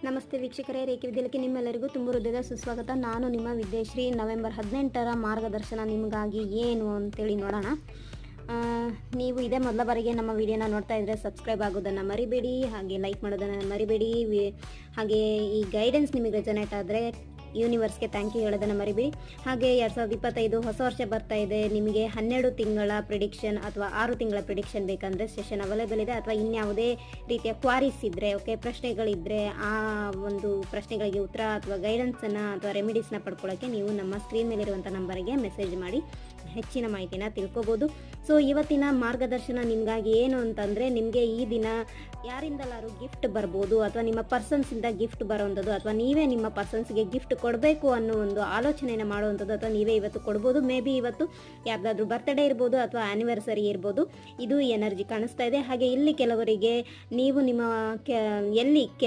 ನಮಸ್ತೆ ವೀಕ್ಷಕರೇ, ರೇಖೆ ವಿದ್ಯಾಲಯಕ್ಕೆ ನಿಮ್ಮೆಲ್ಲರಿಗೂ ತುಂಬ ಹೃದಯದ ಸುಸ್ವಾಗತ. ನಾನು ನಿಮ್ಮ ವಿದ್ಯಾಶ್ರೀ. ನವೆಂಬರ್ 18ರ ಮಾರ್ಗದರ್ಶನ ನಿಮಗಾಗಿ ಏನು ಅಂತೇಳಿ ನೋಡೋಣ. ನೀವು ಇದೇ ಮೊದಲ ಬಾರಿಗೆ ನಮ್ಮ ವಿಡಿಯೋನ ನೋಡ್ತಾ ಇದ್ದರೆ ಸಬ್ಸ್ಕ್ರೈಬ್ ಆಗೋದನ್ನು ಮರಿಬೇಡಿ, ಹಾಗೆ ಲೈಕ್ ಮಾಡೋದನ್ನು ಮರಿಬೇಡಿ. ಹಾಗೆ ಈ ಗೈಡೆನ್ಸ್ ನಿಮಗೆ ರೆಸೊನೇಟ್ ಆದರೆ ಯೂನಿವರ್ಸ್ಗೆ ಥ್ಯಾಂಕ್ ಯು ಹೇಳೋದನ್ನು ಮರಿಬೇಡಿ. ಹಾಗೆ 2025 ಹೊಸ ವರ್ಷ ಬರ್ತಾ ಇದೆ. ನಿಮಗೆ 12 ತಿಂಗಳ ಪ್ರಿಡಿಕ್ಷನ್ ಅಥವಾ 6 ತಿಂಗಳ ಪ್ರಿಡಿಕ್ಷನ್ ಬೇಕಂದರೆ ಸೆಷನ್ ಅವೈಲೇಬಲ್ ಇದೆ. ಅಥವಾ ಇನ್ಯಾವುದೇ ರೀತಿಯ ಕ್ವಾರೀಸ್ ಇದ್ದರೆ, ಪ್ರಶ್ನೆಗಳಿದ್ದರೆ, ಆ ಒಂದು ಪ್ರಶ್ನೆಗಳಿಗೆ ಉತ್ತರ ಅಥವಾ ಗೈಡೆನ್ಸನ್ನು ಅಥವಾ ರೆಮಿಡೀಸ್ನ ಪಡ್ಕೊಳ್ಳೋಕ್ಕೆ ನೀವು ನಮ್ಮ ಸ್ಕ್ರೀನ್ ಮೇಲಿರುವಂಥ ನಂಬರಿಗೆ ಮೆಸೇಜ್ ಮಾಡಿ ಹೆಚ್ಚಿನ ಮಾಹಿತಿನ ತಿಳ್ಕೊಬೋದು. ಸೊ ಇವತ್ತಿನ ಮಾರ್ಗದರ್ಶನ ನಿಮಗಾಗಿ ಏನು ಅಂತಂದರೆ, ನಿಮಗೆ ಈ ದಿನ ಯಾರಿಂದಲಾರು ಗಿಫ್ಟ್ ಬರ್ಬೋದು, ಅಥವಾ ನಿಮ್ಮ ಪರ್ಸನ್ಸಿಂದ ಗಿಫ್ಟ್ ಬರೋವಂಥದ್ದು, ಅಥವಾ ನೀವೇ ನಿಮ್ಮ ಪರ್ಸನ್ಸ್ಗೆ ಗಿಫ್ಟ್ ಕೊಡಬೇಕು ಅನ್ನೋ ಒಂದು ಆಲೋಚನೆಯನ್ನು ಮಾಡುವಂಥದ್ದು, ಅಥವಾ ನೀವೇ ಇವತ್ತು ಕೊಡ್ಬೋದು. ಮೇ ಬಿ ಇವತ್ತು ಯಾರ್ದಾದ್ರೂ ಬರ್ತ್ಡೇ ಇರ್ಬೋದು ಅಥವಾ ಆ್ಯನಿವರ್ಸರಿ ಇರ್ಬೋದು. ಇದು ಎನರ್ಜಿ ಕಾಣಿಸ್ತಾ ಇದೆ. ಹಾಗೆ ಇಲ್ಲಿ ಕೆಲವರಿಗೆ ನೀವು ನಿಮ್ಮ ಎಲ್ಲಿ